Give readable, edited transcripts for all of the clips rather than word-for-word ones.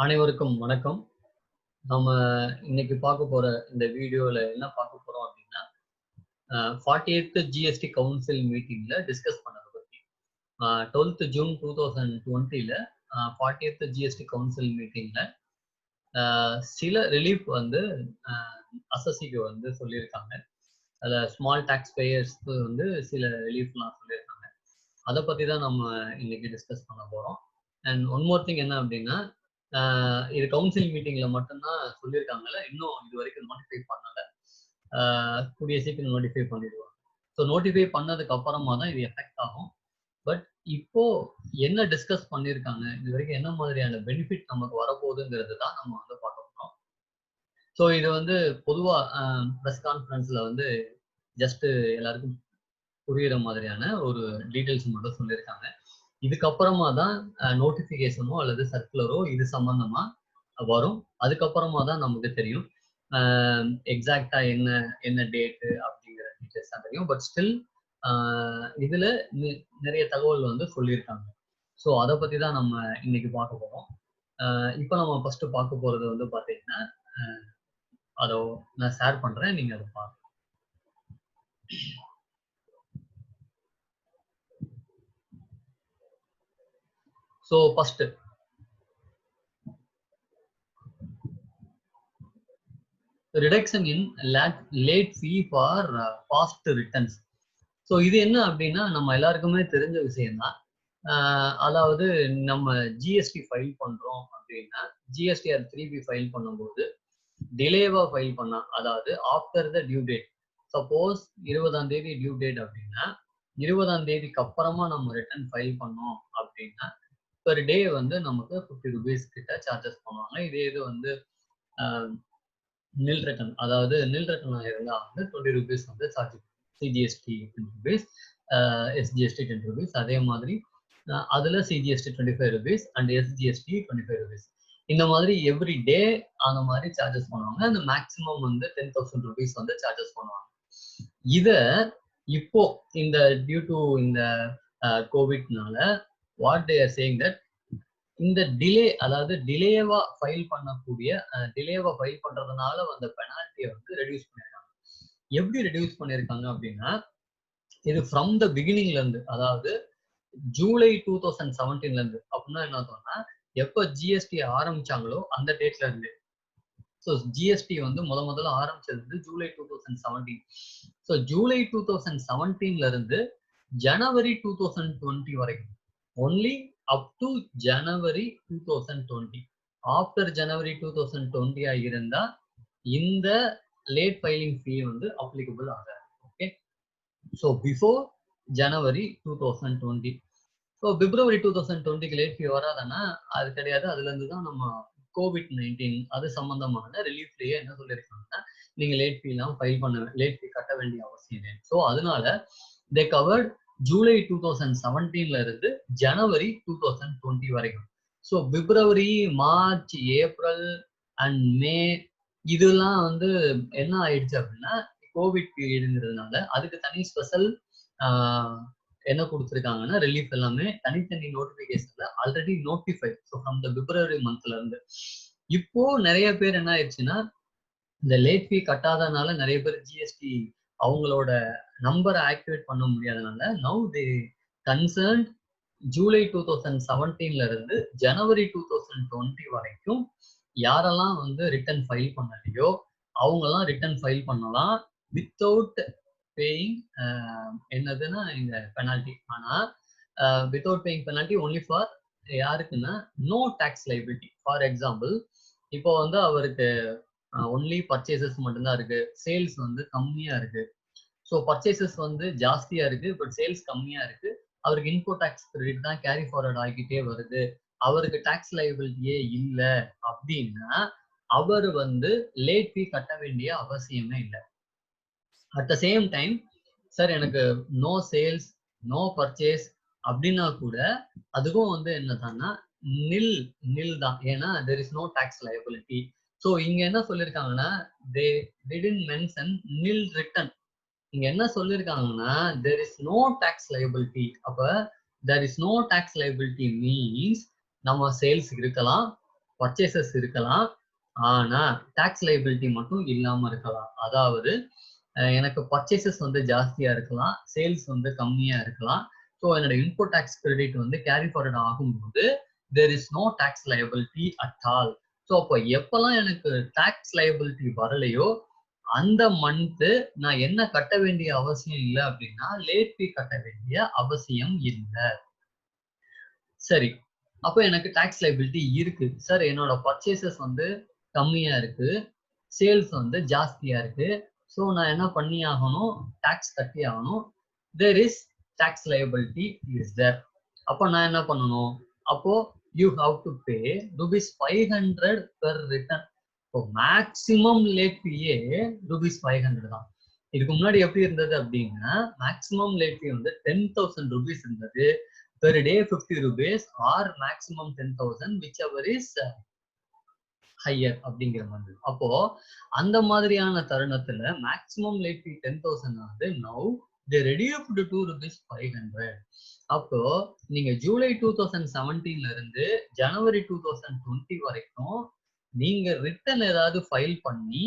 அனைவருக்கும் வணக்கம். நம்ம இன்னைக்கு பார்க்க போற இந்த வீடியோல என்ன பார்க்க போறோம் அப்படின்னா 48th GST கவுன்சில் மீட்டிங்ல டிஸ்கஸ் பண்ணதை பத்தி 12th June 2020ல 48th GST council மீட்டிங்ல சில ரிலீஃப் வந்து அசஸிக்கு வந்து சொல்லியிருக்காங்க. அதில் ஸ்மால் டாக்ஸ் பேயர்ஸ்க்கு வந்து சில ரிலீஃப்லாம் சொல்லியிருக்காங்க. அதை பற்றி தான் நம்ம இன்னைக்கு டிஸ்கஸ் பண்ண போகிறோம். அண்ட் ஒன் மோர் திங் என்ன அப்படின்னா, இது கவுன்சில் மீட்டிங்ல மட்டும்தான் சொல்லியிருக்காங்கல்ல, இன்னும் இது வரைக்கும் நோட்டிஃபை பண்ணல. கூடிய சீக்கிரம் நோட்டிஃபை பண்ணிடுவாங்க. ஸோ நோட்டிஃபை பண்ணதுக்கு அப்புறமா தான் இது எஃபெக்ட் ஆகும். பட் இப்போ என்ன டிஸ்கஸ் பண்ணியிருக்காங்க, இது வரைக்கும் என்ன மாதிரியான பெனிஃபிட் நமக்கு வரப்போகுதுங்கிறது தான் நம்ம வந்து பார்க்க போகிறோம். ஸோ இது வந்து பொதுவாக ப்ரெஸ் கான்ஃபரன்ஸ்ல வந்து ஜஸ்ட் எல்லாருக்கும் புரியுற மாதிரியான ஒரு டீட்டெயில்ஸ் மட்டும் சொல்லியிருக்காங்க. இதுக்கப்புறமா தான் நோட்டிஃபிகேஷனோ அல்லது சர்க்குலரோ இது சம்பந்தமா வரும். அதுக்கப்புறமா தான் நமக்கு தெரியும் எக்ஸாக்டா என்ன டேட்டு அப்படிங்கிற டீட்டெயில்ஸ் தான் தெரியும். பட் ஸ்டில் இதுல நிறைய தகவல் வந்து சொல்லியிருக்காங்க. ஸோ அதை பத்தி தான் நம்ம இன்னைக்கு பார்க்க போறோம். இப்போ நம்ம ஃபர்ஸ்ட் பார்க்க போறது வந்து பாத்தீங்கன்னா, அதை நான் ஷேர் பண்றேன், நீங்க அதை பாருங்க. So first reduction in late fee for fast returns. So இது என்ன அப்படின்னா, நம்ம எல்லாருக்குமே தெரிஞ்ச விஷயம்தான். அதாவது நம்ம ஜிஎஸ்டி ஃபைல் பண்றோம் அப்படின்னா GSTR 3B ஃபைல் பண்ணும்போது டிலேவா ஃபைல் பண்ணா, அதாவது after the due date, suppose 20ஆம் தேதி டியூ டேட் அப்படின்னா 20ஆம் தேதிக்கு அப்புறமா நம்ம ரிட்டர்ன் ஃபைல் பண்ணோம் அப்படின்னா பெர் டே வந்து நமக்கு 50 rupees கிட்ட சார்ஜஸ் பண்ணுவாங்க. இதே இது வந்து நில் ரிட்டர்ன், அதாவது நில் ரிட்டர்ன் இருந்தா வந்து 20 rupees வந்து charge, CGST 10 rupees, SGST 10 rupees. அதே மாதிரி அதுல CGST 25 rupees and SGST 25 rupees. இந்த மாதிரி எவ்ரி டே அந்த மாதிரி சார்ஜஸ் பண்ணுவாங்க. அந்த மேக்ஸிமம் வந்து 10,000 rupees வந்து சார்ஜஸ் பண்ணுவாங்க. இத இப்போ இந்த டியூ டு இந்த கோவிட்னால what they are saying that இந்த டிலே, அதாவது டிலேவா ஃபைல் பண்ணக்கூடிய டிலேவா ஃபைல் பண்றதுனால வந்த பெனால்ட்டியை வந்து ரெடியூஸ் பண்ணிருக்காங்க. எப்படி ரெடியூஸ் பண்ணிருக்காங்க அப்படின்னா, இது ஃப்ரம் த பிகினிங்ல இருந்து, அதாவது ஜூலை 2017ல இருந்து. அப்படின்னா என்ன சொன்னா, எப்ப ஜிஎஸ்டி ஆரம்பிச்சாங்களோ அந்த டேட்ல இருந்து. ஸோ ஜிஎஸ்டி வந்து முதல்ல ஆரம்பிச்சது ஜூலை 2017. ஸோ ஜூலை 2017ல இருந்து ஜனவரி 2020 வரைக்கும், only up to January 2020. After January 2020 இருந்தா இந்த லேட் ஃபைலிங் ஃபீ வந்து அப்ளிகபிள் ஆகாது. Okay, so before January 2020. So பிப்ரவரி 2020க்கு லேட் ஃபீ வராதுன்னா அது கிடையாது. அதுல இருந்து தான் நம்ம COVID-19 அது சம்பந்தமான ரிலீஃப்லயே என்ன சொல்லியிருக்காங்கன்னா, நீங்க லேட் ஃபீ எல்லாம் லேட் ஃபீ கட்ட வேண்டிய அவசியம் இல்லை. ஸோ அதனால தே கவர்ட் ஜூலை 2017ல இருந்து ஜனவரி 2020 வரைக்கும். So February, March, April and May இதெல்லாம் வந்து என்ன ஆயிடுச்சு அப்படின்னா, கோவிட் பீரியடுங்கிறதுனால அதுக்கு தனி ஸ்பெஷல் என்ன கொடுத்துருக்காங்கன்னா, ரிலீஃப் எல்லாமே தனித்தனி நோட்டிபிகேஷன்ல already notified. So from the February மந்த்ல இருந்து இப்போ நிறைய பேர் என்ன ஆயிடுச்சுன்னா, இந்த லேட் ஃபீ கட்டாதனால நிறைய பேர் ஜிஎஸ்டி அவங்களோட நம்பரை ஆக்டிவேட் பண்ண முடியாதனால நவ் தே கன்சர்ன்ட் ஜூலை 2017ல இருந்து ஜனவரி 2020 வரைக்கும் யாரெல்லாம் வந்து ரிட்டர்ன் ஃபைல் பண்ணலையோ அவங்கெல்லாம் ரிட்டர்ன் ஃபைல் பண்ணலாம் வித்தவுட் பேயிங் என்னதுன்னா இந்த பெனால்டி. ஆனா without paying penalty only for யாருக்குன்னா no tax liability. For example, இப்போ வந்து அவருக்கு ஒன்லி பர்ச்சேசஸ் மட்டும்தான் இருக்கு, சேல்ஸ் வந்து கம்மியா இருக்கு. ஸோ பர்ச்சேசஸ் வந்து ஜாஸ்தியா இருக்கு, பட் சேல்ஸ் கம்மியா இருக்கு. அவருக்கு இன்போ டாக்ஸ் கிரெடிட் தான் கேரி ஃபார்வர்ட் ஆகிட்டே வருது, அவருக்கு டாக்ஸ் லைபிலிட்டியே இல்லை அப்படின்னா அவர் வந்து லேட் ஃபீ கட்ட வேண்டிய அவசியமே இல்லை. At the same time, sir எனக்கு நோ சேல்ஸ் நோ பர்ச்சேஸ் அப்படின்னா கூட அதுவும் வந்து என்னதான்னா நில் தான். ஏன்னா there is no tax liability. So இங்க என்ன சொல்லியிருக்காங்கன்னா, they didn't mention nil return. இங்க என்ன சொல்லியிருக்காங்கன்னா, there is no tax liability. அப்ப there is no tax liability means நம்ம சேல்ஸ் இருக்கலாம், பர்ச்சேசஸ் இருக்கலாம், ஆனா டாக்ஸ் லைபிலிட்டி மட்டும் இல்லாம இருக்கலாம். அதாவது எனக்கு பர்ச்சேசஸ் வந்து ஜாஸ்தியா இருக்கலாம், சேல்ஸ் வந்து கம்மியா இருக்கலாம். ஸோ என்னோட இன்புட் டாக்ஸ் கிரெடிட் வந்து கேரி ஃபார்வர்ட் ஆகும்போது there is no tax liability at all. So அப்போ எப்பெல்லாம் எனக்கு டாக்ஸ் லைபிலிட்டி வரலையோ அந்த மந்த் நான் என்ன கட்ட வேண்டிய அவசியம் இல்லை அப்படின்னா லேட் ஃபீ கட்ட வேண்டிய அவசியம் இல்லை. சரி, அப்போ எனக்கு டாக்ஸ் லைபிலிட்டி இருக்கு சார், என்னோட பர்ச்சேசஸ் வந்து கம்மியா இருக்கு, சேல்ஸ் வந்து ஜாஸ்தியா இருக்கு, ஸோ நான் என்ன பண்ணி ஆகணும், டாக்ஸ் கட்டி ஆகணும். There is tax liability is there. அப்போ நான் என்ன பண்ணணும், அப்போ you have to pay ₹500 per return. இப்போ மேக்சிமம் லேட் ஃபீயே ₹500 தான். இதுக்கு முன்னாடி எப்படி இருந்தது அப்படின்னா மேக்சிமம் லேட் ஃபீ வந்து ₹10,000 இருந்தது. per day ₹50 or maximum 10,000 whichever is higher அப்படிங்கிற மாதிரி. அப்போ அந்த மாதிரியான தருணத்துல மேக்ஸிமம் லேட் ஃபீ 10,000 வந்து now they reduced to ₹500. அப்போ நீங்க ஜூலை 2017ல இருந்து ஜனவரி 2020 வரைக்கும் நீங்க ரிட்டர்ன் ஏதாவது ஃபைல் பண்ணி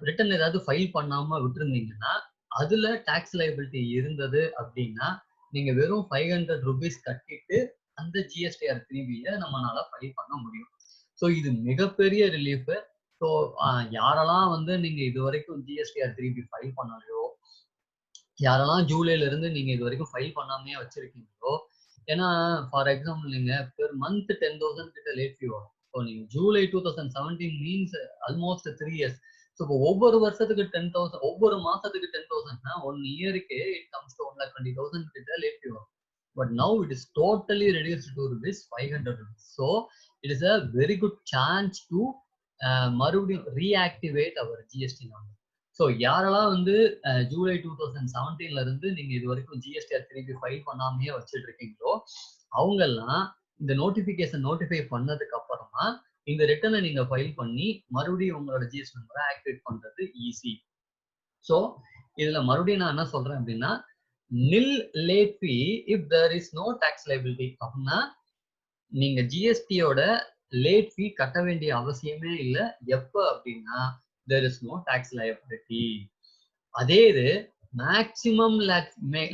ரிட்டர்ன் ஏதாவது ஃபைல் பண்ணாம விட்டுருந்தீங்கன்னா அதுல டாக்ஸ் லைபிலிட்டி இருந்தது அப்படின்னா நீங்க வெறும் ₹500 கட்டிட்டு அந்த GSTR 3B நம்மளால ஃபைல் பண்ண முடியும். ஸோ இது மிகப்பெரிய ரிலீஃப். ஸோ யாரெல்லாம் வந்து நீங்க இது வரைக்கும் GSTR 3B ஃபைல் பண்ணலையோ, யாரெல்லாம் ஜூலைல இருந்து நீங்க இது வரைக்கும் ஃபைல் பண்ணாமையே வச்சிருக்கீங்களோ, ஏன்னா ஃபார் எக்ஸாம்பிள் நீங்க பெர் மந்த் 10,000 கிட்ட லேட் ஃபீ வரும். ஸோ நீங்க July 2017 means almost 3 years. So இப்போ ஒவ்வொரு வருஷத்துக்கு 10,000, ஒவ்வொரு மாசத்துக்கு 10,000னா 1 இயருக்கு இட் கம்ஸ் டு 1,20,000 கிட்ட லேட் ஃபீ வரும். But now it is totally reduced to ₹500. So it is a very good chance to மறுபடியும் reactivate our GST number. So யாரெல்லாம் வந்து ஜூலை 2017ல இருந்து நீங்க இது வரைக்கும் GSTR 3B ஃபைல் பண்ணாமையே வச்சுட்டு இருக்கீங்களோ அவங்கெல்லாம் இந்த நோட்டிபிகேஷன் நோட்டிஃபை பண்ணதுக்கு அப்புறமா இந்த ரிட்டர்னை நீங்க ஃபைல் பண்ணி மறுபடியும் உங்களோட GST நம்பரை ஆக்டிவேட் பண்றது ஈஸி. ஸோ இதுல மறுபடியும் நான் என்ன சொல்றேன் அப்படின்னா nil late fee if there is no tax liability. அப்படின்னா நீங்க ஜிஎஸ்டியோட லேட் ஃபீ கட்ட வேண்டிய அவசியமே இல்லை எப்ப அப்படின்னா there is no tax liability. அதே இது மேக்ஸிமம்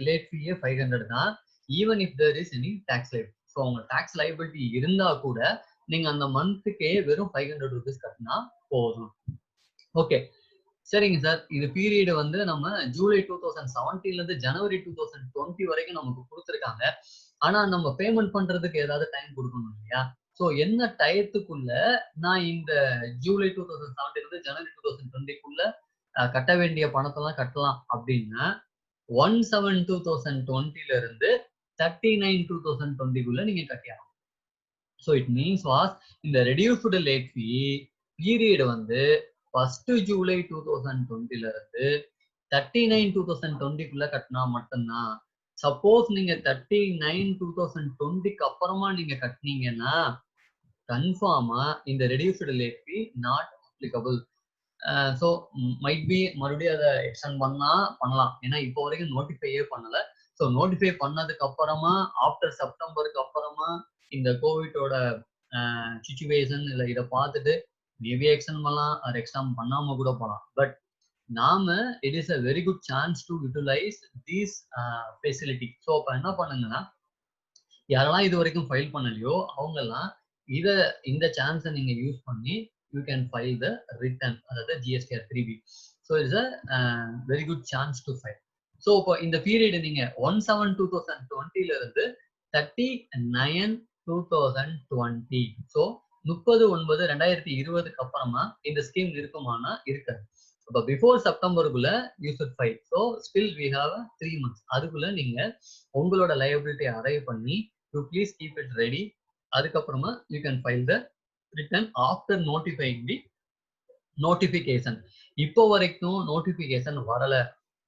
லேட் ஃபீயே 500 தான் even if there is any tax liability. So உங்க டாக்ஸ் லைபிலிட்டி இருந்தா கூட நீங்க அந்த மந்த்துக்கே வெறும் ₹500 கட்டினா போதும். ஓகே சரிங்க சார், இது பீரியட் வந்து நம்ம ஜூலை 2017ல இருந்து ஜனவரி 2020 வரைக்கும் நமக்கு கொடுத்துருக்காங்க. ஆனா நம்ம பேமெண்ட் பண்றதுக்கு ஏதாவது டைம் கொடுக்கணும் இல்லையா? ஸோ என்ன டயத்துக்குள்ள நான் இந்த ஜூலை 2017ல இருந்து ஜனவரி 2020க்குள்ள கட்ட வேண்டிய பணத்தெல்லாம் கட்டலாம் அப்படின்னா 1/7/2020ல இருந்து 39/2020க்குள்ள நீங்க கட்டியாகணும். ஸோ இட் மீன்ஸ் வாஸ் இந்த ரெடியூஸ்டு லேட் ஃபீ பீரியட் வந்து 1 ஜூலை 2020ல இருந்து 39/2020க்குள்ள கட்டினா மட்டும்தான். சப்போஸ் நீங்க 39/2020க்கு அப்புறமா நீங்க கட்டினீங்கன்னா கன்ஃபார்மா இந்த reduced late fee not applicable. So might be மறுபடியும் அதை எக்ஸ்டெண்ட் பண்ணலாம். ஏன்னா இப்போ வரைக்கும் நோட்டிஃபையே பண்ணல. ஸோ நோட்டிஃபை பண்ணதுக்கு அப்புறமா ஆஃப்டர் செப்டம்பருக்கு அப்புறமா இந்த கோவிட்டோட சிச்சுவேஷன் இல்லை இதை பார்த்துட்டு மேபி எக்ஸ்டெண்ட் பண்ணலாம், அது எக்ஸ்டெண்ட் பண்ணாம கூட போகலாம். பட் நாம it is a very good chance to utilise these facility. So அப்போ என்ன பண்ணுங்கன்னா யாரெல்லாம் இது வரைக்கும் ஃபைல் பண்ணலையோ அவங்கெல்லாம் இந்த சான்ஸை நீங்க யூஸ் பண்ணி you can file the return, அதாவது GSTR 3B. So it's a very good chance to file. So இப்போ இந்த பீரியட் நீங்க 1/7/2020ல இருந்து 30/9/2020, ஸோ 30/9/2020க்கு அப்புறமா இந்த ஸ்கீம் இருக்குமானா இருக்காது. இப்போ பிஃபோர் செப்டம்பருக்குள்ள you should file. So still we have 3 months. அதுக்குள்ள நீங்க உங்களோட லயபிலிட்டி அரைவ் பண்ணி you please keep it ready. அதுக்கப்புறமா you can file the return after notifying the notification. இப்போ வரைக்கும் நோட்டிஃபிகேஷன் வரல,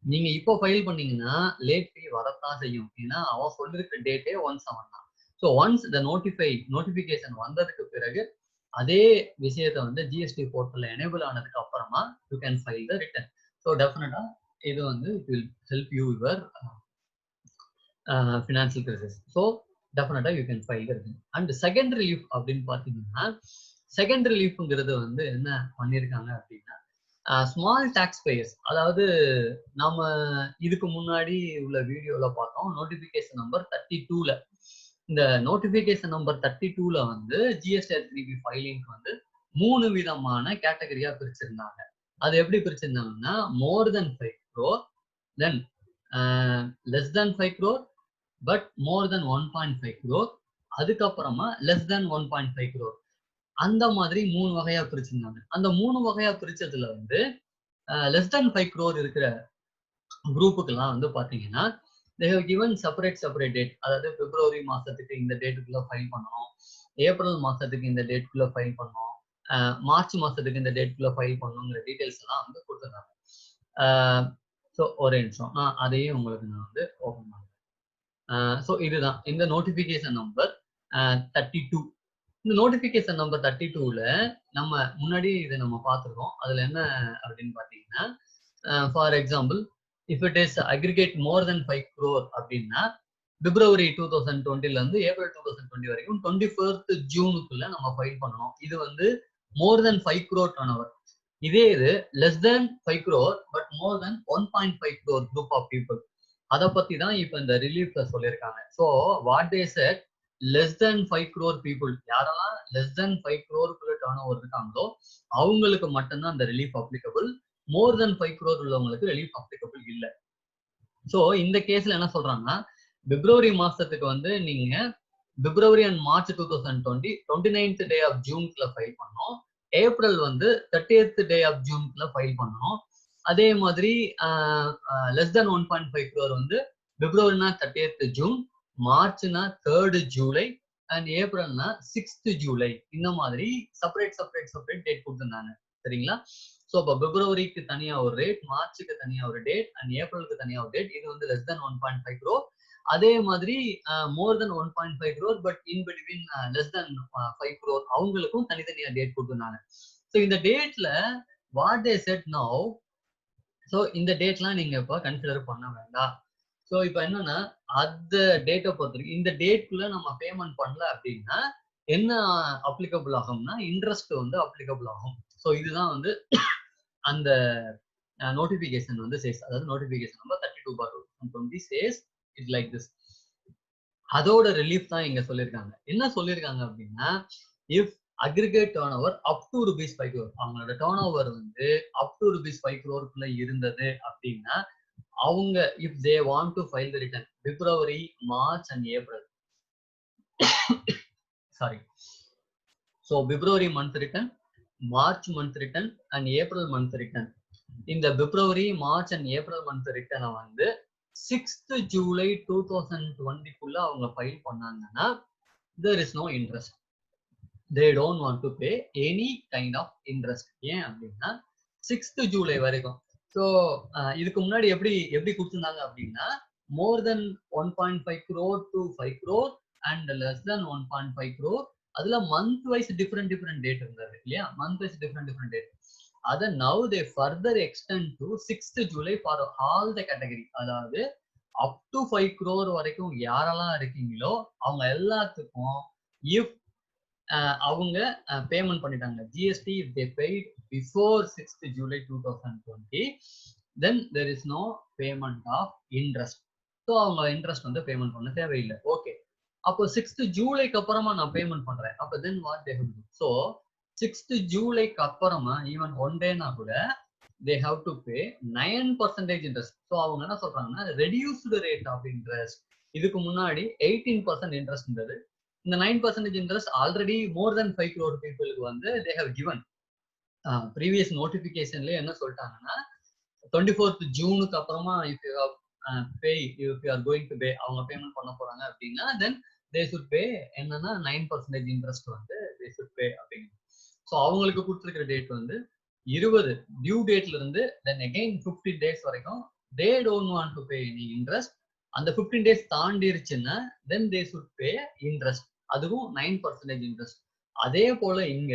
நீங்க இப்போ ஃபைல் பண்ணீங்கன்னா லேட் ஃபீ வரத்தான் செய்யும். ஏன்னா அவன் சொல்லிருக்க டேட்டே 1/7 தான். ஸோ ஒன்ஸ் த நோட்டிஃபிகேஷன் வந்ததுக்கு பிறகு அதே விஷயத்தை வந்து ஜிஎஸ்டி போர்ட்டல்ல எனேபிள் ஆனதுக்கு அப்புறமா you can file the return. So டெஃபினட்டா இது வந்து it will help you your financial crisis. So டெஃபினட்டா யூ கேன் ஃபைல் இருக்கு. அண்ட் செகண்ட் ரிலீஃப் அப்படின்னு பார்த்தீங்கன்னா, செகண்ட் ரிலீஃப்ங்கிறது வந்து என்ன பண்ணியிருக்காங்க அப்படின்னா, ஸ்மால் டாக்ஸ் பேயர்ஸ், அதாவது நம்ம இதுக்கு முன்னாடி உள்ள வீடியோல பார்த்தோம் நோட்டிபிகேஷன் நம்பர் 32ல. இந்த நோட்டிபிகேஷன் நம்பர் 32ல வந்து GSTR 3B ஃபைலிங் வந்து 3 விதமான கேட்டகரியா பிரிச்சிருந்தாங்க. அது எப்படி பிரிச்சிருந்தாங்கன்னா, மோர் than 5 crore, then less than 5 crore, but more than 1.5 crore, அதுக்கப்புறமா லெஸ் தென் 1.5 crore. அந்த மாதிரி 3 வகையா பிரிச்சிருந்தாங்க. அந்த 3 வகையா பிரிச்சதுல வந்து லெஸ் தென் 5 crore இருக்கிற குரூப்புக்கெல்லாம் வந்து பாத்தீங்கன்னா, they have given separate date. அதாவது பிப்ரவரி மாசத்துக்கு இந்த டேட்டுக்குள்ள ஃபைல் பண்ணணும், ஏப்ரல் மாசத்துக்கு இந்த டேட்டுக்குள்ள ஃபைல் பண்ணணும், மார்ச் மாசத்துக்கு இந்த டேட்டுக்குள்ள ஃபைல் பண்ணணுங்கிற டீடைல்ஸ் எல்லாம் வந்து கொடுத்துருந்தாங்க. ஸோ ஒரே நிமிஷம், நான் அதையும் உங்களுக்கு நான் வந்து ஓப்பன் பண்றேன். ஸோ இதுதான் இந்த நோட்டிபிகேஷன் நம்பர் 32. இந்த நோட்டிபிகேஷன் நம்பர் 32ல நம்ம முன்னாடி இதை நம்ம பார்த்துருக்கோம். அதுல என்ன அப்படின்னு பாத்தீங்கன்னா, for example, if it is aggregate more than 5 crore அப்படின்னா பிப்ரவரி 2020ல இருந்து ஏப்ரல் 2020 வரைக்கும் 21st ஜூனுக்குள்ள நம்ம ஃபைல் பண்ணணும். இது வந்து மோர் தென் 5 crore turnover. இதே இது less than 5 crore but more than 1.5 crore group of people, அதை பத்தி தான் இப்ப இந்த ரிலீஃப்ல சொல்லியிருக்காங்க. So what they said, less than 5 crore people, யாரெல்லாம் லெஸ் தென் 5 crore டர்ன்ஓவர் இருக்காங்களோ அவங்களுக்கு மட்டும்தான் அந்த relief applicable. More than 5 crore உள்ளவங்களுக்கு ரிலீஃப் அப்ளிகபிள் இல்லை. ஸோ இந்த கேஸ்ல என்ன சொல்றாங்கன்னா, பிப்ரவரி மாசத்துக்கு வந்து நீங்க February and March 2020 29th day of ஜூன்ல ஃபைல் பண்ணோம். ஏப்ரல் வந்து 30th டே ஆஃப் ஜூன்ல ஃபைல் பண்ணணும். அதே மாதிரி லெஸ் தென் 1.5 crore வந்து பிப்ரவரினா 30th ஜூன், மார்ச்னா 3rd ஜூலை, அண்ட் ஏப்ரல்னா 6th ஜூலை. இந்த மாதிரி செப்பரேட் டேட் கொடுத்துருந்தாங்க. சரிங்களா? ஸோ இப்போ பிப்ரவரிக்கு தனியா ஒரு ரேட், மார்ச்சுக்கு தனியா ஒரு டேட், அண்ட் ஏப்ரலுக்கு தனியா ஒரு டேட். இது வந்து லெஸ் தென் 1.5 crore. அதே மாதிரி மோர் than 1.5 crore but in between less than 5 crore அவங்களுக்கும் தனித்தனியா டேட் கொடுத்துருந்தாங்க. ஸோ இந்த டேட்ல what they set now, so இந்த டேட்லாம் நீங்க இப்போ கன்சிடர் பண்ண வேண்டாம். ஸோ இப்போ என்னன்னா, அந்த டேட்டை பொறுத்தவரைக்கும் இந்த டேட்குள்ள நம்ம பேமெண்ட் பண்ணல அப்படின்னா என்ன அப்ளிகபிள் ஆகும்னா, இன்ட்ரெஸ்ட் வந்து அப்ளிகபிள் ஆகும். ஸோ இதுதான் வந்து அந்த நோட்டிபிகேஷன் வந்து சேஸ், அதாவது notification number 32/2020 says it like this. அதோட ரிலீஃப் தான் இங்க சொல்லியிருக்காங்க. என்ன சொல்லியிருக்காங்க அப்படின்னா, if aggregate turnover up to ₹5 crore, அவங்களோட டர்ன் ஓவர் வந்து அப் டு ₹5 crore இருந்தது அப்படின்னா அவங்க if they want to file the return February, March and April, sorry, so February month return, March month return and April month return. இந்த February, March and April month ரிட்டர்னை வந்து 6th July 2020 அவங்க file பண்ணாங்கன்னா there is no interest. They don't want to pay any kind of interest. ஏன் அப்படின்னா 6th July வரைக்கும். So இதுக்கு முன்னாடி எப்படி கொடுத்துருந்தாங்க அப்படின்னா, மோர் than 1.5 crore to 5 crore and less than 1.5 crore. அதுல மந்த் வைஸ் டிஃப்ரெண்ட் டேட் இருந்தது இல்லையா, மந்த் வைஸ் டிஃப்ரெண்ட் டேட். அதை now they further extend to 6th July for all the category. அதாவது அப் டு 5 crore வரைக்கும் யாரெல்லாம் இருக்கீங்களோ அவங்க எல்லாத்துக்கும் இஃப் அவங்க பேமெண்ட் பண்ணிட்டாங்க GST, if they paid before 6th July 2020, then there is no payment of interest. So அவங்க இன்ட்ரெஸ்ட் வந்து பேமெண்ட் பண்ண தேவையில்லை. ஓகே, அப்போ 6th ஜூலைக்கு அப்புறமா நான் பேமெண்ட் பண்றேன். அப்போ then what they have to, so 6th ஜூலைக்கு அப்புறமா ஈவன் ஒன் டேனா கூட they have to pay 9% interest. So அவங்க என்ன சொல்றாங்கன்னா, ரெடியூஸ்டு ரேட் ஆஃப் இன்ட்ரெஸ்ட். இதுக்கு முன்னாடி 18% இன்ட்ரெஸ்ட் இருந்தது. இந்த 9% இன்ட்ரெஸ்ட் ஆல்ரெடி மோர் தென் 5 crore பீப்புளுக்கு வந்து they have given. ப்ரீவியஸ் நோட்டிபிகேஷன்ல என்ன சொல்லிட்டாங்கன்னா, 24th ஜூனுக்கு அப்புறமா if you have if you are going to pay, அவங்க பேமெண்ட் பண்ண போறாங்க அப்படின்னா then they should pay என்னன்னா 9% இன்ட்ரெஸ்ட் வந்து they should pay அப்படிங்க. ஸோ அவங்களுக்கு கொடுத்துருக்கிற டேட் வந்து 20 டியூ டேட்ல இருந்து தென் அகைன் 15 days வரைக்கும் they don't want to pay any interest. அந்த 15 days தாண்டிருச்சுன்னா then they should pay interest, அதுவும் 9% இன்ட்ரெஸ்ட். அதே போல இங்க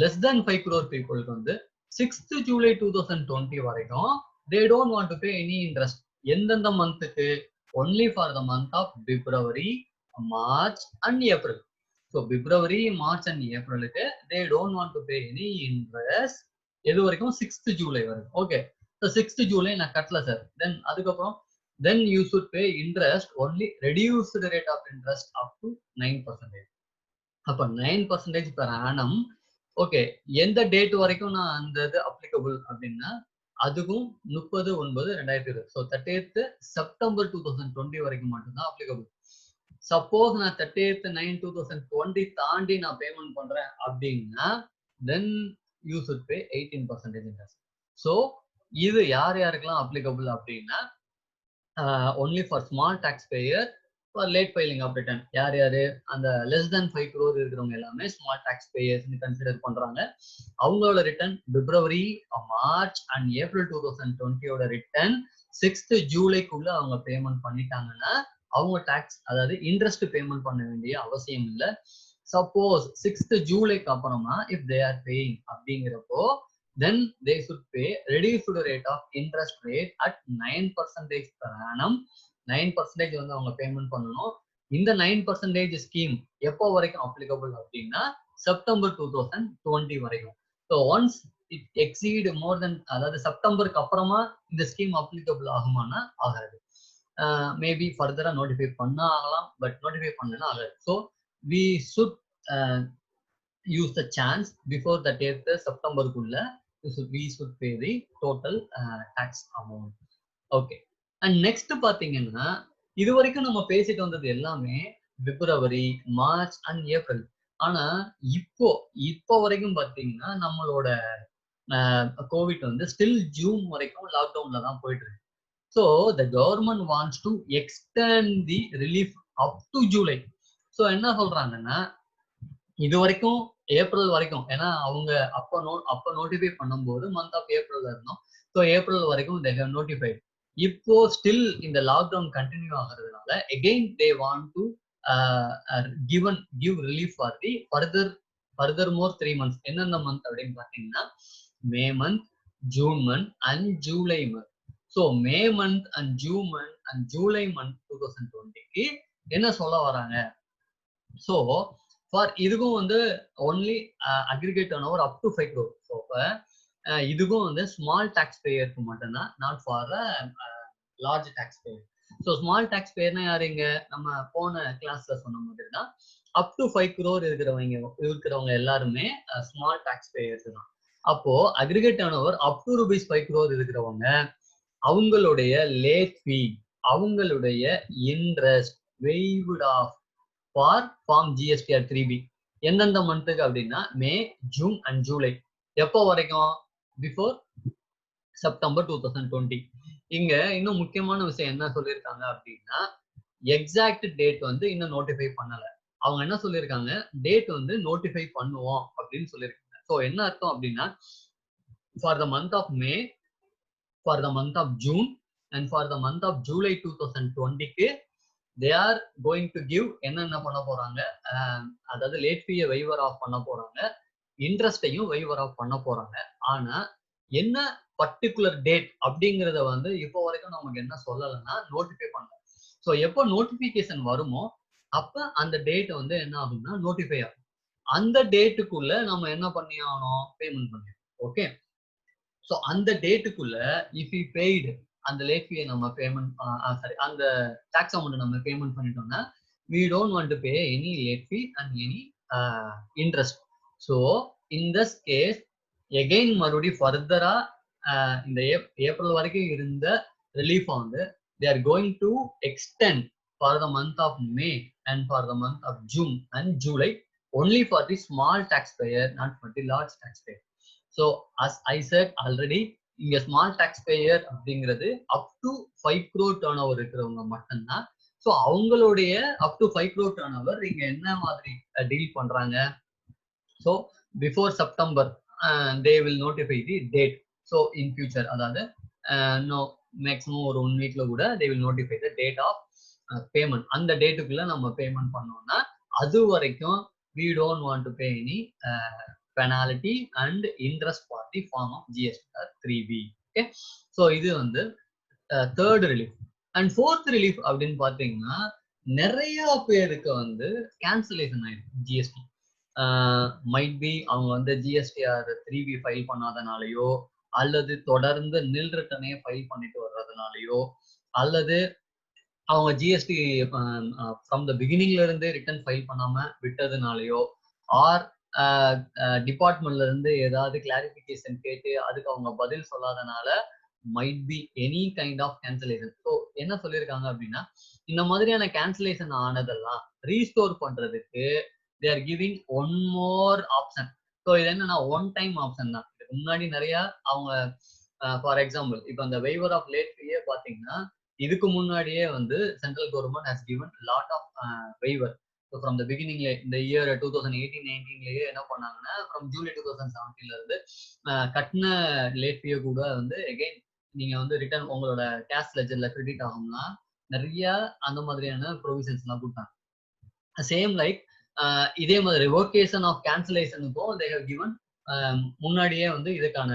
லெஸ் தென் 5 crore பீப்புளுக்கு வந்து 6th ஜூலை 2020 வரைக்கும் they don't want to pay any interest. எந்தெந்த மந்த்துக்கு? only for the month of February, March and April. So February, March and April, they don't want to pay any interest. எது வரைக்கும் 6th July வரைக்கும். Okay. So 6th July நான் கட்டல sir. Then you should pay interest only reduced rate of interest up to 9%. அப்ப 9% per annum. Okay, எந்த date வரைக்கும் நான் அந்த இது அப்ளிகபிள் அப்படின்னா அதுக்கும் 30/9/2020. ஸோ 30th September 2020 வரைக்கும் மட்டும்தான் அப்ளிகபிள். சப்போஸ் நான் 30th 9/2020 தாண்டி நான் பேமெண்ட் பண்றேன் அப்படின்னா then you should pay 18% interest. So இது யார் யாருக்கெல்லாம் அப்ளிகபிள் அப்படின்னா only for small taxpayer for late filing of return. யார் யாரு அந்த less than 5 crore இருக்கிறவங்க எல்லாமே small taxpayers கன்சிடர் பண்றாங்க. அவங்களோட return February, March and April 2020 ஓட ரிட்டர்ன் 6th Julyக்குள்ள அவங்க பேமெண்ட் பண்ணிட்டாங்கன்னா அவங்க டாக்ஸ் அதாவது இன்ட்ரெஸ்ட் பேமெண்ட் பண்ண வேண்டிய அவசியம் இல்லை. சப்போஸ் 6th Julyக்கு அப்புறமா if they are paying அப்படிங்கிறப்போ then they should pay reduced rate of interest rate at 9% per annum. 9% வந்து அவங்க பேமெண்ட் பண்ணணும். இந்த 9% ஸ்கீம் எப்போ வரைக்கும் அப்ளிகபிள் அப்படின்னா செப்டம்பர் 2020 வரைக்கும். ஸோ ஒன்ஸ் இட் எக்ஸீட் மோர் தென், அதாவது செப்டம்பருக்கு அப்புறமா இந்த ஸ்கீம் அப்ளிகபிள் ஆகுமானா ஆகாது. மேபி ஃபர்தரா நோட்டிஃபை பண்ணா ஆகலாம், பட் நோட்டிஃபை பண்ணலன்னா ஆகாது. So we should use the chance before the 8th September குள்ள we should pay the total tax amount. Okay. And next பாத்தீங்கன்னா இது வரைக்கும் நம்ம பேசிட்டு வந்தது எல்லாமே February, March and April. ஆனா இப்போ வரைக்கும் பாத்தீங்கன்னா நம்மளோட கோவிட் வந்து ஸ்டில் ஜூன் வரைக்கும் லாக்டவுன்ல தான் போயிட்டு இருக்கு. So the government wants to extend the relief up to July. So என்ன சொல்றாங்கன்னா இது வரைக்கும் ஏப்ரல் வரைக்கும், ஏன்னா அவங்க அப்போ நோட்டிஃபை பண்ணும்போது மந்த் ஆஃப் ஏப்ரல்ல இருந்தோம். ஸோ ஏப்ரல் வரைக்கும் they have notified. இப்போ ஸ்டில் இந்த லாக்டவுன் கண்டினியூ ஆகிறதுனால again they want to give relief for the furthermore 3 months. என்னென்ன மந்த் அப்படின்னு பார்த்தீங்கன்னா May month, June month and July month. So May month and June month and July month 2020க்கு என்ன சொல்ல வராங்க? ஸோ ஃபார் இதுக்கும் வந்து only aggregate turn up to 5 crore. So இப்போ இதுக்கும் வந்து ஸ்மால் டாக்ஸ் பேயருக்கு மட்டும்தான், not for large tax payer. So small tax பேயர்னா யாருங்க? நம்ம போன கிளாஸ்ல சொன்ன மாதிரி தான் அப் டு 5 crore இருக்கிறவங்க எல்லாருமே ஸ்மால் டாக்ஸ் பேயர்ஸ் தான். அப்போ aggregate turnover up to ₹5 crore இருக்கிறவங்க அவங்களுடைய லேட் ஃபீ, அவங்களுடைய interest waived off for form GSTR 3B. எந்தெந்த மந்த்துக்கு அப்படின்னா மே, ஜூன் அண்ட் ஜூலை. எப்போ வரைக்கும்? Before September 2020. இங்க இன்னும் முக்கியமான விஷயம் என்ன சொல்லியிருக்காங்க அப்படின்னா எக்ஸாக்ட் டேட் வந்து இன்னும் நோட்டிஃபை பண்ணல. அவங்க என்ன சொல்லியிருக்காங்க, டேட் வந்து நோட்டிஃபை பண்ணுவோம் அப்படின்னு சொல்லியிருக்காங்க. ஸோ என்ன அர்த்தம் அப்படின்னா for the month of May, for the month of June and for the month of July 2020க்கு they are going to give என்ன பண்ண போறாங்க, அதாவது லேட் ஃபீயை வைவர் ஆஃப் பண்ண போறாங்க, இன்ட்ரெஸ்டையும் வைவர் ஆஃப் பண்ண போறாங்க. ஆனா என்ன பர்டிகுலர் டேட் அப்படிங்கிறத வந்து இப்போ வரைக்கும் நமக்கு என்ன சொல்லலைன்னா நோட்டிஃபை பண்ணல. ஸோ எப்போ நோட்டிபிகேஷன் வருமோ அப்ப அந்த டேட் வந்து என்ன ஆகும்னா நோட்டிஃபை ஆகும். அந்த டேட்டுக்குள்ள நம்ம என்ன பண்ணி ஆகணும், பேமெண்ட் பண்ணி. ஓகே, ஸோ அந்த டேட்டுக்குள்ள இஃப் யூ பெய்டு அந்த லேட் ஃபீயை நம்ம பேமெண்ட் அந்த டாக்ஸ் அமௌண்ட் நம்ம பேமெண்ட் பண்ணிட்டோம்னா we don't want to pay any late fee and any interest. So in this case again மறுபடியும் ஃபர்தரா இந்த ஏப்ரல் வரைக்கும் இருந்த ரிலீஃப் வந்து they are going to extend for the month of May and for the month of June and July only for the small taxpayer, not for the large taxpayer. So as I said already, இங்க small tax payer அப்படிங்கிறது up to 5 crore turnover இருக்கிறவங்க மட்டும்தான். So அவங்களுடைய up to 5 crore turnover இங்க என்ன மாதிரி deal பண்றாங்க? So before September they will notify the date. So in future, அதாவது மேக்ஸிமம் ஒரு 1 வீக்ல கூட they will notify the date of payment. அந்த டேட்டுக்குள்ள நம்ம பேமெண்ட் பண்ணோம்னா அது வரைக்கும் we don't want to pay any penalty and interest for the form of GSTR 3B. Okay, so இது வந்து third relief. And fourth relief அப்படின்னு பார்த்தீங்கன்னா நிறைய பேருக்கு வந்து கேன்சலேஷன் ஆயிடுது ஜிஎஸ்டி. மைட் பி அவங்க வந்து ஜிஎஸ்டிஆர் 3B ஃபைல் பண்ணாதனாலயோ, அல்லது தொடர்ந்து நில் ரிட்டனே ஃபைல் பண்ணிட்டு வர்றதுனாலயோ, அல்லது அவங்க ஜிஎஸ்டி ஃப்ரம் த பிகினிங்ல இருந்தே ரிட்டர்ன் ஃபைல் பண்ணாம விட்டதுனாலயோ, ஆர் டிபார்ட்மெண்ட்ல இருந்து ஏதாவது கிளாரிபிகேஷன் கேட்டு அதுக்கு அவங்க பதில் சொல்லாதனால might be any kind of cancellation. So என்ன சொல்லியிருக்காங்க அப்படின்னா, இந்த மாதிரியான கேன்சலேஷன் ஆனதெல்லாம் ரீஸ்டோர் பண்றதுக்கு they are giving one more option. So இது என்னன்னா ஒன் டைம் ஆப்ஷன் தான். இதுக்கு முன்னாடி நிறைய அவங்க ஃபார் எக்ஸாம்பிள் இப்போ அந்த வெய்வர் ஆஃப் லேட் ஃபீயே பார்த்தீங்கன்னா, இதுக்கு முன்னாடியே வந்து central government has given lot of waiver. So from the பிகினிங்ல இந்த இயர் 2018-19லயே என்ன பண்ணாங்கன்னா, ஃப்ரம் ஜூலை 2017ல இருந்து கட்டின லேட் ஃபீயை கூட வந்து எகைன் நீங்க வந்து ரிட்டர்ன் உங்களோட கேஷ் லெஜர்ல கிரெடிட் ஆகும்னா நிறைய அந்த மாதிரியான ப்ரொவிஷன்ஸ் எல்லாம் கொடுத்தாங்க. சேம் லைக் இதே மாதிரி ரிவோகேஷன் ஆஃப் கேன்சலேஷனுக்கும் தே ஹவ் கிவன் முன்னாடியே வந்து இதுக்கான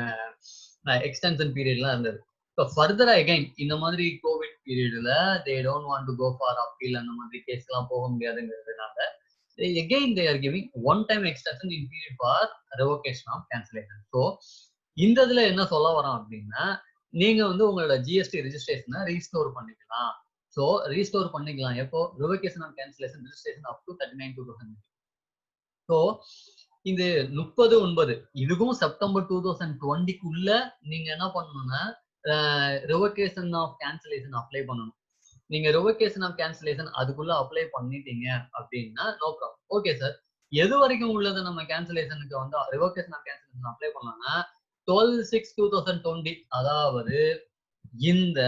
எக்ஸ்டென்ஷன் பீரியட்லாம் இருந்தது. இப்போ ஃபர்தரா எகைன் இந்த மாதிரி கோவிட் பீரியட்ல they don't want to go for appeal அந்த மாதிரி கேஸ் எல்லாம் போக முடியாதுங்கிறதுனால again they are giving one time extension in period for revocation of cancellation. So இந்த இதுல என்ன சொல்ல வரோம் அப்படின்னா, நீங்க வந்து உங்களோட ஜிஎஸ்டி ரெஜிஸ்ட்ரேஷனை ரீஸ்டோர் பண்ணிக்கலாம். ஸோ ரீஸ்டோர் பண்ணிக்கலாம் எப்போ? Revocation of cancellation registration up to 39/2000. So இது 30/9 இதுக்கும் செப்டம்பர் 2020க்குள்ள நீங்க என்ன பண்ணணும்னா ரிவோகேஷன் ஆஃப் கேன்சலேஷன் அப்ளை பண்ணணும். நீங்க ரிவோகேஷன் ஆஃப் கேன்சலேஷன் அதுக்குள்ள அப்ளை பண்ணிட்டீங்க அப்படின்னா நோ ப்ராப்ளம். ஓகே சார், எது வரைக்கும் உள்ளது நம்ம கேன்சலேஷனுக்கு வந்து ரிவோகேஷன் ஆஃப் கேன்சலேஷன் அப்ளை பண்ணலாம்னா 12/6/2020, அதாவது இந்த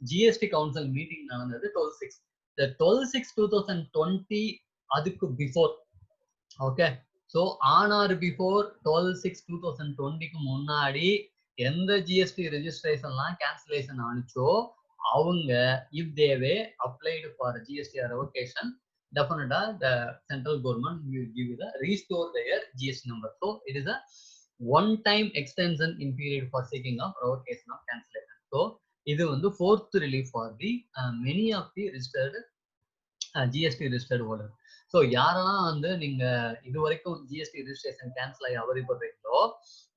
ஜிஎஸ்டி கவுன்சில் மீட்டிங் நடந்தது 12/6. இந்த 12/6/2020 அதுக்கு before. Okay, so on or before 12/6/2020க்கு முன்னாடி எந்த ஜிஎஸ்டி ரெஜிஸ்ட்ரேஷன்லாம் கேன்சலேஷன் ஆனிச்சோ அவங்க if they were applied for GSTR revocation, definitely the central government will give you the restore their GST number. So it is a one-time extension in period for seeking of revocation of cancellation. So இது வந்து fourth relief for the many of the registered GST registered holder. ஸோ யாரெல்லாம் வந்து நீங்க இது வரைக்கும் GST registration cancel ஆகி அவதிப்படுறீங்களோ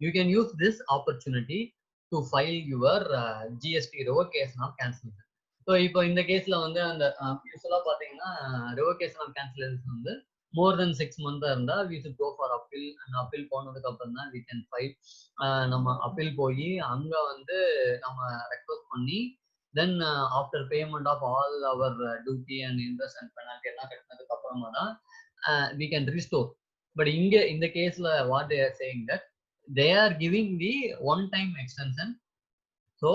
you can use this opportunity to file your GST revocation of cancellation. So இப்போ இந்த கேஸ்ல வந்து அந்த யூஸ்வலா பாத்தீங்கன்னா ரிவோகேஷன் ஆஃப் கேன்சலேஷன் வந்து மோர் தென் 6 months இருந்தா we should go for appeal. அந்த அப்பீல் போனதுக்கு அப்புறம் தான் வி கேன் ஃபைல். நம்ம அப்பீல் போய் அங்க வந்து நம்ம ரெக்வஸ்ட் பண்ணி then after payment of all our duty and interest and penalty எல்லாம் கட்டினதுக்கு அப்புறமா தான் வி கேன் ரீஸ்டோர். பட் இங்க இந்த கேஸ்ல what they are saying that they are giving the one time extension. So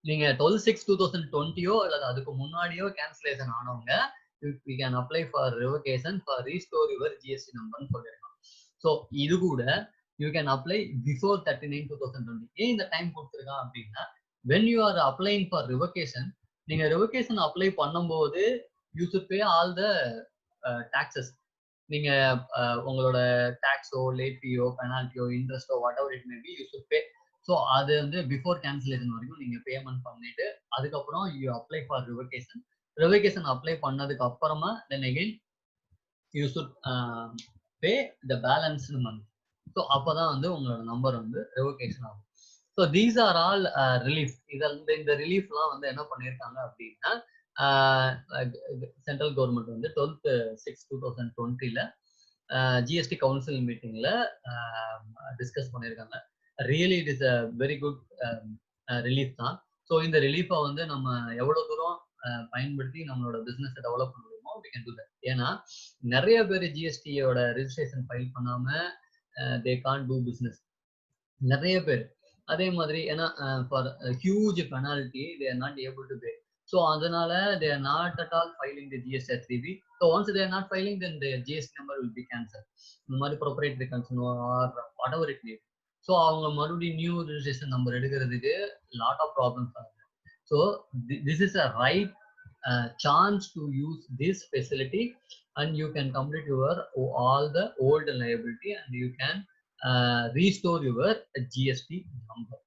நீங்க 12/6/2020 அல்லது அதுக்கு முன்னாடியோ கேன்சலேஷன் ஆனவங்க we can apply for revocation for restore your GST number ன்னு சொல்லிருக்காங்க. ஸோ இது கூட you can apply before 39/2020. ஏன் இந்த டைம் கொடுத்துருக்கான் அப்படின்னா when you are applying for revocation, நீங்க revocation அப்ளை பண்ணும்போது you should pay all the taxes. நீங்க உங்களோட டாக்ஸோ லேட் ஃபீயோ பெனால்ட்டியோ இன்ட்ரெஸ்டோ whatever it may be you should pay. So அது வந்து பிஃபோர் கேன்சலேஷன் வரைக்கும் நீங்க பேமெண்ட் பண்ணிட்டு அதுக்கப்புறம் you apply for revocation. Revocation apply பண்ணதுக்கு அப்புறமா then again you should pay the balanced month. So அப்போதான் வந்து உங்களோட நம்பர் வந்து ரிவோகேஷன் ஆகும். So these are all relief. இந்த ரிலீஃப்லாம் வந்து என்ன பண்ணியிருக்காங்க அப்படின்னா சென்ட்ரல் கவர்மெண்ட் வந்து 12/6/2020ல ஜிஎஸ்டி கவுன்சில் மீட்டிங்ல டிஸ்கஸ் பண்ணியிருக்காங்க. Really it is a very good relief தான். ஸோ இந்த ரிலீஃபை வந்து நம்ம எவ்வளவு தூரம் பயன்படுத்தி நம்மளோட பிசினஸ் டெவலப் பண்ண முடியுமோ we can do that. ஏன்னா நிறைய பேர் ஜிஎஸ்டியோட ரெஜிஸ்ட்ரேஷன் ஃபைல் பண்ணாம they can't do business. நிறைய பேர் அதே மாதிரி ஏன்னா for huge penalty they are not able to pay. So அதனால they are not at all filing the GST 3B. So once they are not filing, then the GST number will be cancelled. இந்த மாதிரி proprietary concern or whatever it may be. So அவங்க மறுபடியும் new registration number எடுக்கிறதுக்கு lot of problems ஆகுது. So this is a right chance to use this facility and you can complete your all the old liability and you can restore your GST number.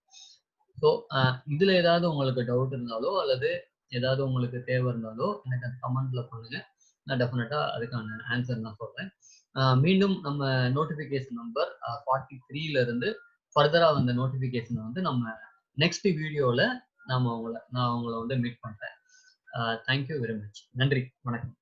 So இதுல ஏதாவது உங்களுக்கு doubt இருந்தாலோ அல்லது ஏதாவது உங்களுக்கு தேவை இருந்தாலோ எனக்கு கமெண்ட்ல பண்ணுங்க. நான் டெஃபினட்டாக அதுக்கான ஆன்சர் நான் சொல்கிறேன். மீண்டும் நம்ம நோட்டிஃபிகேஷன் நம்பர் 43 ஃபர்தராக வந்த நோட்டிஃபிகேஷனை வந்து நம்ம நெக்ஸ்ட் வீடியோவில் நான் உங்களை வந்து மீட் பண்ணுறேன். Thank you very much. நன்றி, வணக்கம்.